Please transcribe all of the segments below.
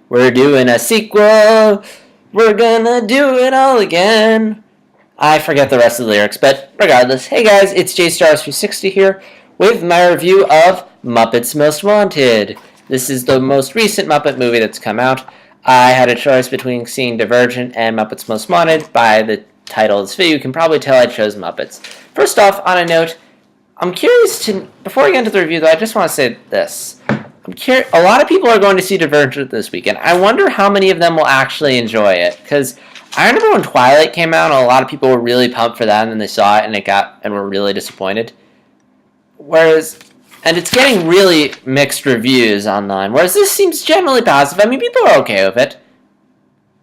We're doing a sequel. We're gonna do it all again. I forget the rest of the lyrics, but regardless. Hey guys, it's JStars360 here with my review of Muppets Most Wanted. This is the most recent Muppet movie that's come out. I had a choice between seeing Divergent and Muppets Most Wanted. By the title of this video, you can probably tell I chose Muppets. First off, on a note, I'm curious to, before I get into the review though, I just want to say this. A lot of people are going to see Divergent this weekend. I wonder how many of them will actually enjoy it, because I remember when Twilight came out, a lot of people were really pumped for that, and then they saw it and were really disappointed. And it's getting really mixed reviews online, whereas this seems generally positive. I mean, people are okay with it,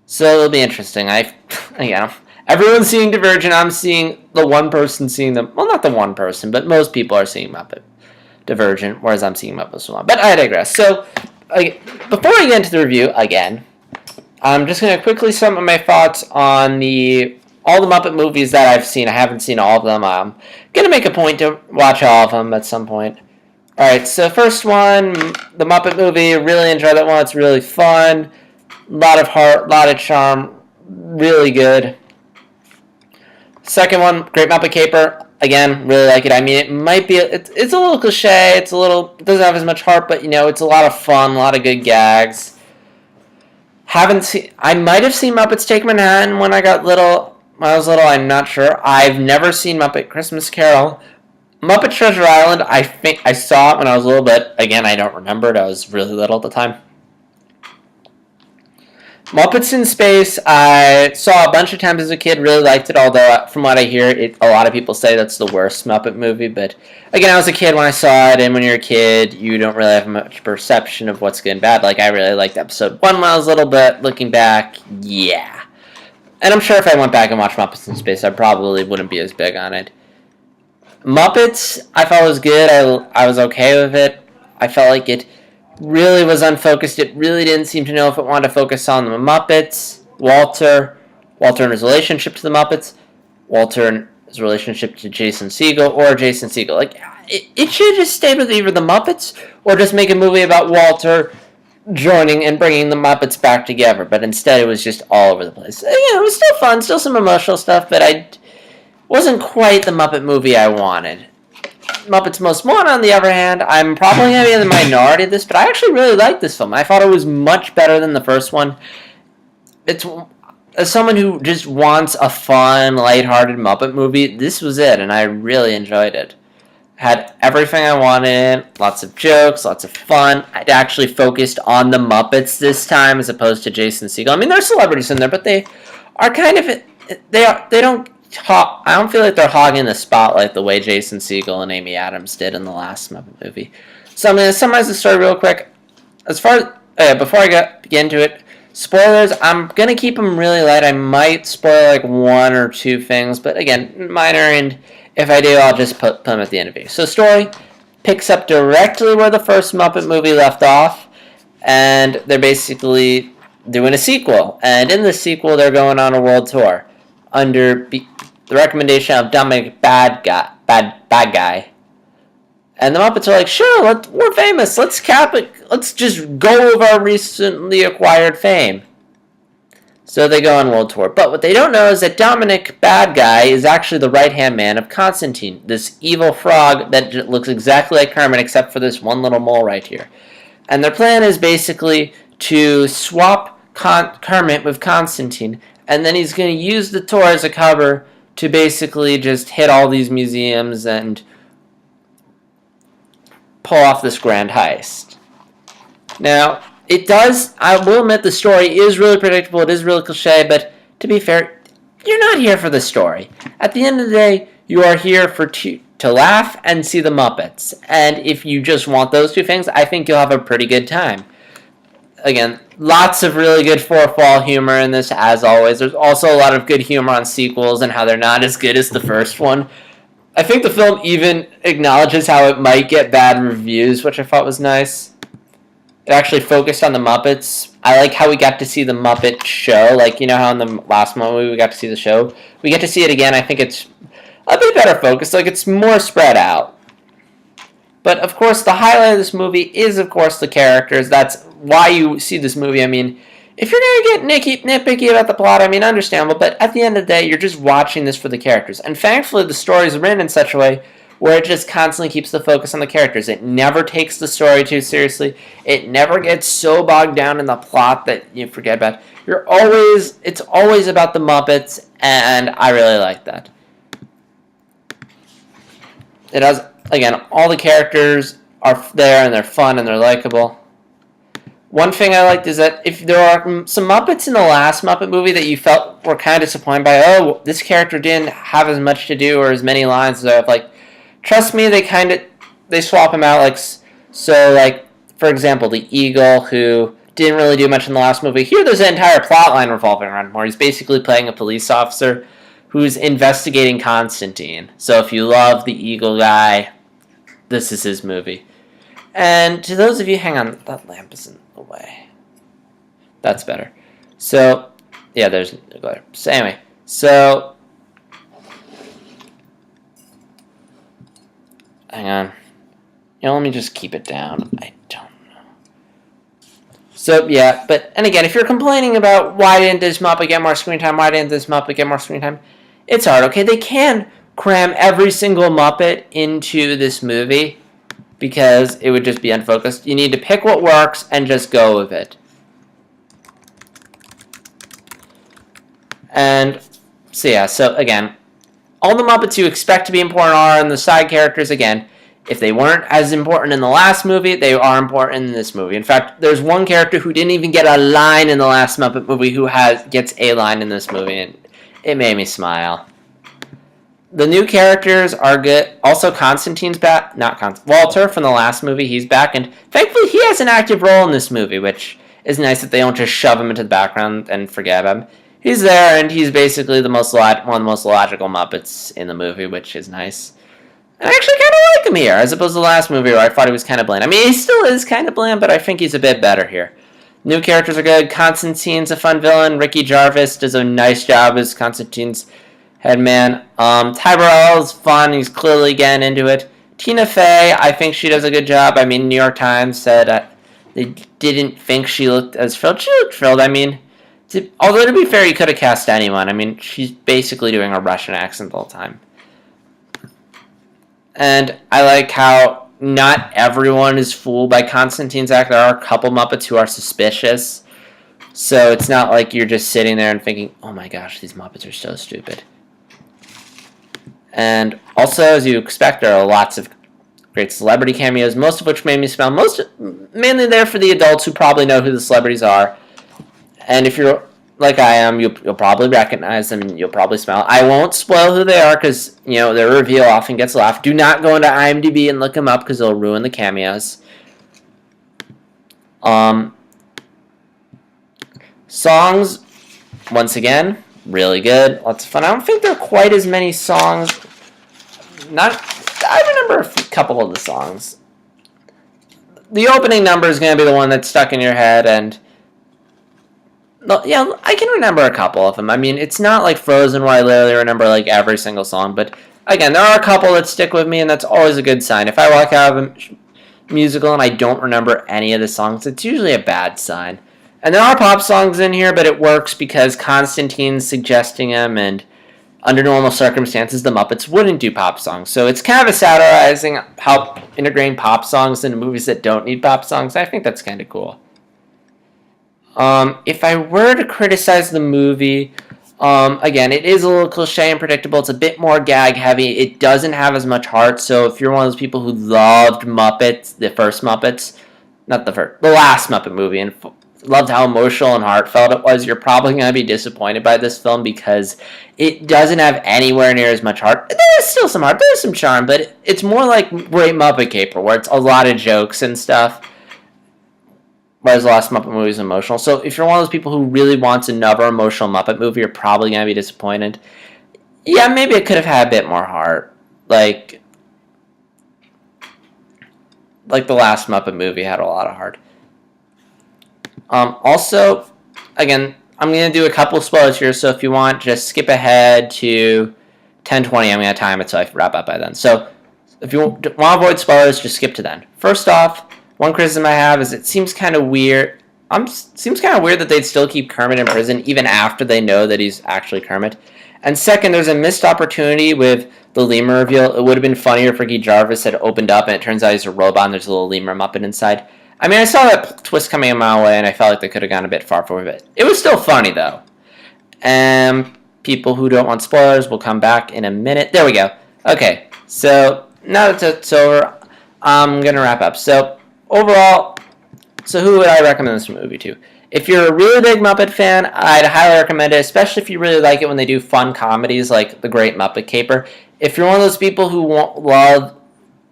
so it'll be interesting. Everyone's seeing Divergent. I'm seeing the one person seeing them. Well, not the one person, but most people are seeing Muppet Divergent, whereas I'm seeing Muppets One. But I digress. So, before I get into the review again, I'm just going to quickly sum up my thoughts on all the Muppet movies that I've seen. I haven't seen all of them. I'm going to make a point to watch all of them at some point. Alright, so first one, the Muppet movie. Really enjoyed that one. It's really fun. A lot of heart, a lot of charm. Really good. Second one, Great Muppet Caper. Again, really like it. I mean, it might be, it's a little cliche. It doesn't have as much heart, but, it's a lot of fun, a lot of good gags. I might have seen Muppets Take Manhattan when I was little, I'm not sure. I've never seen Muppet Christmas Carol. Muppet Treasure Island, I think I saw it when I was little, but again, I don't remember it. I was really little at the time. Muppets in Space, I saw a bunch of times as a kid, really liked it, although from what I hear, a lot of people say that's the worst Muppet movie, but again, I was a kid when I saw it, and when you're a kid, you don't really have much perception of what's good and bad. Like, I really liked episode 1 when I was little, but looking back, yeah. And I'm sure if I went back and watched Muppets in Space, I probably wouldn't be as big on it. Muppets, I thought was good. I was okay with it. I felt like it really was unfocused. It really didn't seem to know if it wanted to focus on the Muppets, Walter and his relationship to the Muppets, Walter and his relationship to Jason Segel, or Jason Segel. Like, it should just stay with either the Muppets, or just make a movie about Walter joining and bringing the Muppets back together. But instead, it was just all over the place. It was still fun, still some emotional stuff, but I wasn't quite the Muppet movie I wanted. Muppets Most Wanted, on the other hand, I'm probably going to be in the minority of this, but I actually really liked this film. I thought it was much better than the first one. As someone who just wants a fun, lighthearted Muppet movie, this was it, and I really enjoyed it. Had everything I wanted, lots of jokes, lots of fun. It actually focused on the Muppets this time as opposed to Jason Segel. I mean, there's celebrities in there, but they are kind of, I don't feel like they're hogging the spotlight the way Jason Segel and Amy Adams did in the last Muppet movie. So I'm going to summarize the story real quick. Before I get into it, spoilers, I'm going to keep them really light. I might spoil like one or two things, but again, minor, and if I do, I'll just put them at the end of it. So story picks up directly where the first Muppet movie left off, and they're basically doing a sequel. And in the sequel, they're going on a world tour under the recommendation of Dominic Bad Guy. And the Muppets are like, sure, we're famous. Let's cap it. Let's just go over our recently acquired fame. So they go on world tour. But what they don't know is that Dominic Bad Guy is actually the right-hand man of Constantine, this evil frog that looks exactly like Kermit except for this one little mole right here. And their plan is basically to swap Kermit with Constantine, and then he's going to use the tour as a cover to basically just hit all these museums and pull off this grand heist. Now, I will admit the story is really predictable, it is really cliche, but to be fair, you're not here for the story. At the end of the day, you are here to laugh and see the Muppets. And if you just want those two things, I think you'll have a pretty good time. Again, lots of really good fourth-wall humor in this, as always. There's also a lot of good humor on sequels and how they're not as good as the first one. I think the film even acknowledges how it might get bad reviews, which I thought was nice. It actually focused on the Muppets. I like how we got to see the Muppet show. Like, you know how in the last movie we got to see the show? We get to see it again. I think it's a bit better focused. Like, it's more spread out. But, of course, the highlight of this movie is, of course, the characters. That's why you see this movie. I mean, if you're going to get nitpicky about the plot, I mean, understandable, but at the end of the day, you're just watching this for the characters. And thankfully, the story is written in such a way where it just constantly keeps the focus on the characters. It never takes the story too seriously. It never gets so bogged down in the plot that you forget about it. It's always about the Muppets, and I really like that. It has, again, all the characters are there, and they're fun, and they're likable. One thing I liked is that if there are some Muppets in the last Muppet movie that you felt were kind of disappointed by, oh, this character didn't have as much to do or as many lines as I have, like, trust me, they swap him out, like, so, like, for example, the Eagle, who didn't really do much in the last movie. Here, there's an entire plot line revolving around him, where he's basically playing a police officer who's investigating Constantine. So if you love the Eagle guy, this is his movie. And to those of you, hang on, that lamp isn't away. That's better. So, yeah, there's no glare. So anyway, so hang on. Let me just keep it down. I don't know. So, yeah, and again, if you're complaining about why didn't this Muppet get more screen time, it's hard, okay? They can cram every single Muppet into this movie because it would just be unfocused. You need to pick what works and just go with it. And so, yeah, so again, all the Muppets you expect to be important are, and the side characters, again, if they weren't as important in the last movie, they are important in this movie. In fact, there's one character who didn't even get a line in the last Muppet movie who gets a line in this movie, and it made me smile. The new characters are good. Also, Constantine's back. Walter from the last movie, he's back. And thankfully, he has an active role in this movie, which is nice that they don't just shove him into the background and forget about him. He's there, and he's basically one of the most logical Muppets in the movie, which is nice. And I actually kind of like him here, as opposed to the last movie where I thought he was kind of bland. I mean, he still is kind of bland, but I think he's a bit better here. New characters are good. Constantine's a fun villain. Ricky Jarvis does a nice job as Constantine's headman. Ty Burrell's fun. He's clearly getting into it. Tina Fey, I think she does a good job. I mean, New York Times said they didn't think she looked as thrilled. She looked thrilled. I mean, although to be fair, you could have cast anyone. I mean, she's basically doing a Russian accent the whole time. And I like how not everyone is fooled by Constantine's act. There are a couple Muppets who are suspicious. So it's not like you're just sitting there and thinking, oh my gosh, these Muppets are so stupid. And also, as you expect, there are lots of great celebrity cameos, most of which made me smile. Mainly there for the adults who probably know who the celebrities are. And if you're like I am, you'll probably recognize them and you'll probably smile. I won't spoil who they are because, their reveal often gets a laugh. Do not go into IMDb and look them up because it'll ruin the cameos. Songs, once again, really good. Lots of fun. I don't think there are quite as many songs. I remember a couple of the songs. The opening number is going to be the one that's stuck in your head, and yeah, I can remember a couple of them. I mean, it's not like Frozen where I literally remember like every single song, but again, there are a couple that stick with me, and that's always a good sign. If I walk out of a musical and I don't remember any of the songs, it's usually a bad sign. And there are pop songs in here, but it works because Constantine's suggesting them, and under normal circumstances, the Muppets wouldn't do pop songs. So it's kind of a satirizing how integrating pop songs into movies that don't need pop songs. I think that's kind of cool. If I were to criticize the movie, again, it is a little cliche and predictable. It's a bit more gag heavy. It doesn't have as much heart. So if you're one of those people who loved Muppets, the last Muppet movie, and loved how emotional and heartfelt it was, you're probably going to be disappointed by this film because it doesn't have anywhere near as much heart. There is still some heart, there's some charm, but it's more like Great Muppet Caper, where it's a lot of jokes and stuff, whereas the last Muppet movie is emotional. So if you're one of those people who really wants another emotional Muppet movie, you're probably going to be disappointed. Yeah, maybe it could have had a bit more heart. Like the last Muppet movie had a lot of heart. Also, again, I'm going to do a couple of spoilers here, so if you want, just skip ahead to 10:20. I'm going to time it so I wrap up by then. So if you want to avoid spoilers, just skip to then. First off, one criticism I have is it seems kind of weird. seems kind of weird that they'd still keep Kermit in prison even after they know that he's actually Kermit. And second, there's a missed opportunity with the lemur reveal. It would have been funnier if Ricky Jarvis had opened up and it turns out he's a robot and there's a little lemur Muppet inside. I mean, I saw that twist coming a mile away and I felt like they could have gone a bit far for it. It was still funny, though. And people who don't want spoilers will come back in a minute. There we go. Okay, so now that it's over, I'm going to wrap up. So, overall, who would I recommend this movie to? If you're a really big Muppet fan, I'd highly recommend it, especially if you really like it when they do fun comedies like The Great Muppet Caper. If you're one of those people who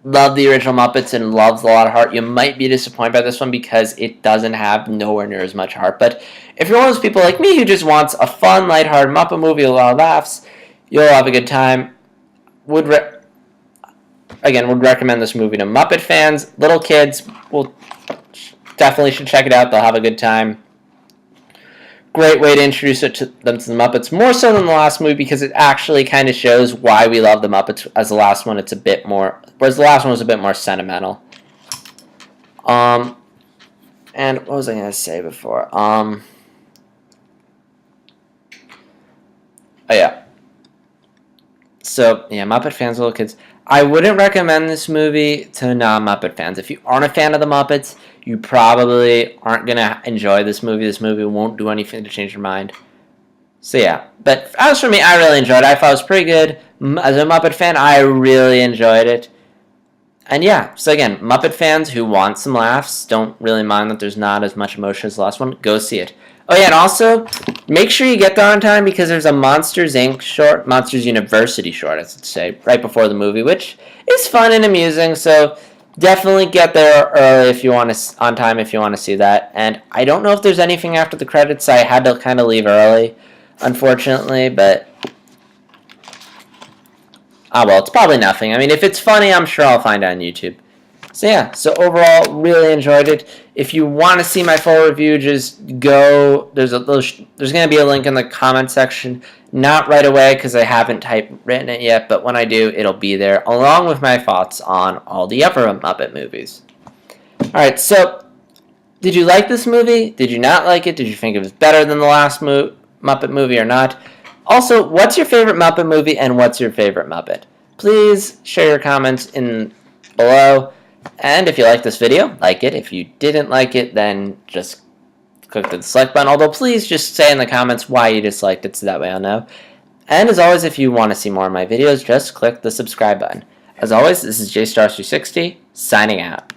love the original Muppets and loves a lot of heart, you might be disappointed by this one because it doesn't have nowhere near as much heart. But if you're one of those people like me who just wants a fun, lighthearted Muppet movie with a lot of laughs, you'll have a good time. Would recommend this movie to Muppet fans. Little kids will definitely should check it out. They'll have a good time. Great way to introduce them to the Muppets, more so than the last movie because it actually kind of shows why we love the Muppets. As the last one, it's a bit more, whereas the last one was a bit more sentimental. And what was I gonna say before? Oh yeah. So yeah, Muppet fans, little kids. I wouldn't recommend this movie to non-Muppet fans. If you aren't a fan of the Muppets, you probably aren't going to enjoy this movie. This movie won't do anything to change your mind. So yeah, but as for me, I really enjoyed it. I thought it was pretty good. As a Muppet fan, I really enjoyed it. And yeah, so again, Muppet fans who want some laughs, don't really mind that there's not as much emotion as the last one, go see it. Oh yeah, and also, make sure you get there on time because there's a Monsters Inc. short, Monsters University short, I should say, right before the movie, which is fun and amusing, so definitely get there early if you want to, on time if you want to see that. And I don't know if there's anything after the credits. I had to kind of leave early, unfortunately, but well, it's probably nothing. I mean, if it's funny, I'm sure I'll find it on YouTube. So yeah, so overall, really enjoyed it. If you want to see my full review, just go. There's going to be a link in the comment section. Not right away because I haven't written it yet, but when I do, it'll be there along with my thoughts on all the other Muppet movies. All right, so did you like this movie? Did you not like it? Did you think it was better than the last Muppet movie or not? Also, what's your favorite Muppet movie and what's your favorite Muppet? Please share your comments in below. And if you like this video, like it. If you didn't like it, then just click the dislike button. Although, please just say in the comments why you disliked it so that way I'll know. And as always, if you want to see more of my videos, just click the subscribe button. As always, this is JStar360, signing out.